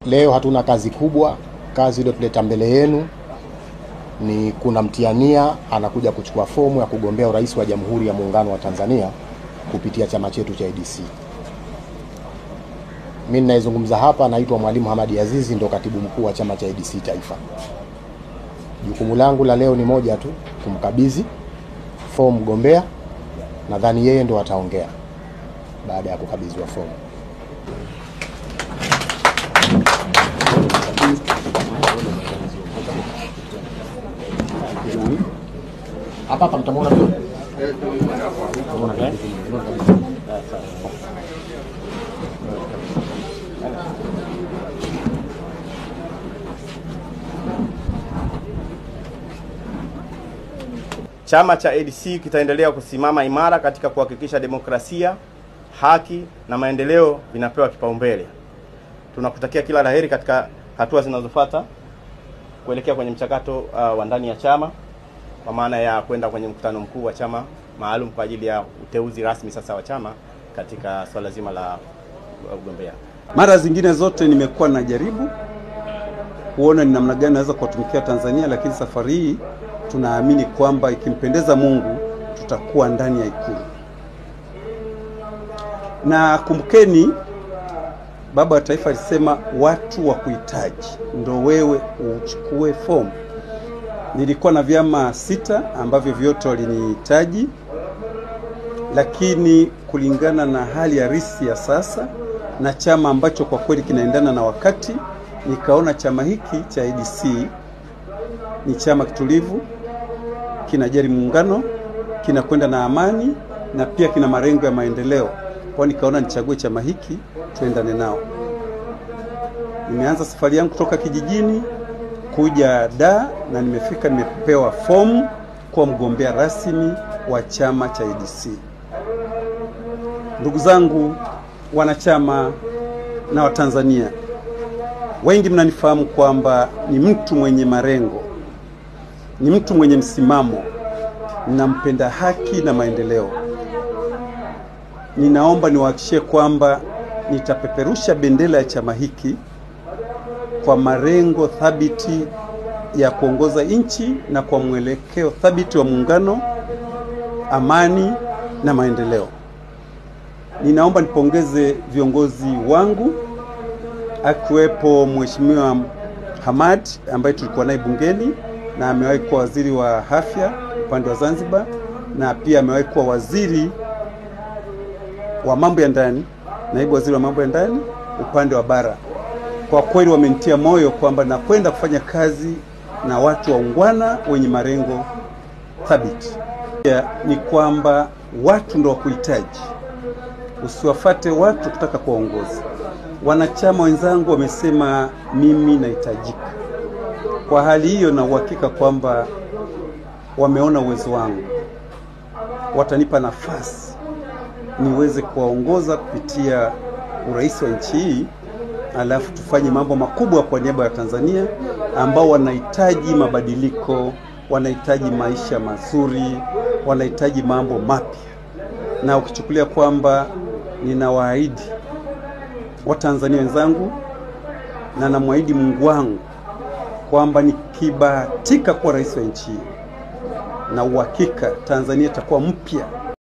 Leo hatuna kazi kubwa. Kazi ile tuleta mbele yenu ni kuna mtiania anakuja kuchukua fomu ya kugombea urais wa Jamhuri ya Muungano wa Tanzania kupitia chama chetu cha ADC. Mimi ninayezungumza hapa naitwa Mwalimu Hamadi Azizi, ndo katibu mkuu wa chama cha ADC Taifa. Jukumu langu la leo ni moja tu, kumkabidhi fomu mgombea. Nadhani yeye ndo ataongea baada ya kukabidhiwa fomu. Hapa mtamwona tu. Chama cha ADC kitaendelea kusimama imara katika kuhakikisha demokrasia, haki na maendeleo vinapewa kipaumbele. Tunakutakia kila laheri katika hatua zinazofuata kuelekea kwenye mchakato wa ndani ya chama, kwa maana ya kwenda kwenye mkutano mkuu wa chama maalum kwa ajili ya uteuzi rasmi sasa wa chama katika swala zima la ugombea. Mara zingine zote nimekuwa najaribu kuona ni namna gani naweza kuwatumikia Tanzania, lakini safari hii tunaamini kwamba ikimpendeza Mungu tutakuwa ndani ya Ikulu. Na kumbukeni, Baba wa Taifa alisema watu wa kuhitaji ndo wewe uchukue fomu. Nilikuwa na vyama 6 ambavyo vyote walinihitaji, lakini kulingana na hali halisi ya sasa na chama ambacho kwa kweli kinaendana na wakati, nikaona chama hiki cha ADC ni chama kitulivu, kinajali muungano, kinakwenda na amani na pia kina malengo ya maendeleo. Kwa nikaona nichague chama hiki tuendane nao. Nimeanza safari yangu kutoka kijijini kuja Dar na nimefika, nimepewa fomu kwa mgombea rasmi wa chama cha ADC. Ndugu zangu wanachama na Watanzania, wengi mnanifahamu kwamba ni mtu mwenye malengo, ni mtu mwenye msimamo, ninampenda haki na maendeleo. Ninaomba niwahakikishie kwamba nitapeperusha bendera ya chama hiki kwa malengo thabiti ya kuongoza nchi na kwa mwelekeo thabiti wa muungano, amani na maendeleo. Ninaomba nipongeze viongozi wangu, akiwepo Mheshimiwa Hamad ambaye tulikuwa naye bungeni na amewahi kuwa waziri wa afya upande wa Zanzibar, na pia amewahi kuwa waziri wa mambo ya ndani, naibu waziri wa mambo ya ndani upande wa bara. Kwa kweli wamenitia moyo kwamba nakwenda kufanya kazi na watu waungwana wenye malengo thabiti. Ni kwamba watu ndio wakuhitaji, usiwafate watu kutaka kuongoza. Wanachama wenzangu wamesema mimi nahitajika. Kwa hali hiyo na uhakika kwamba wameona uwezo wangu, watanipa nafasi niweze kuwaongoza kupitia urais wa nchi hii, alafu tufanye mambo makubwa kwa niaba ya Tanzania ambao wanahitaji mabadiliko, wanahitaji maisha mazuri, wanahitaji mambo mapya. Na ukichukulia kwamba ninawaahidi Watanzania wenzangu na namwahidi Mungu wangu kwamba nikibahatika kuwa rais wa nchi hii, na uhakika Tanzania itakuwa mpya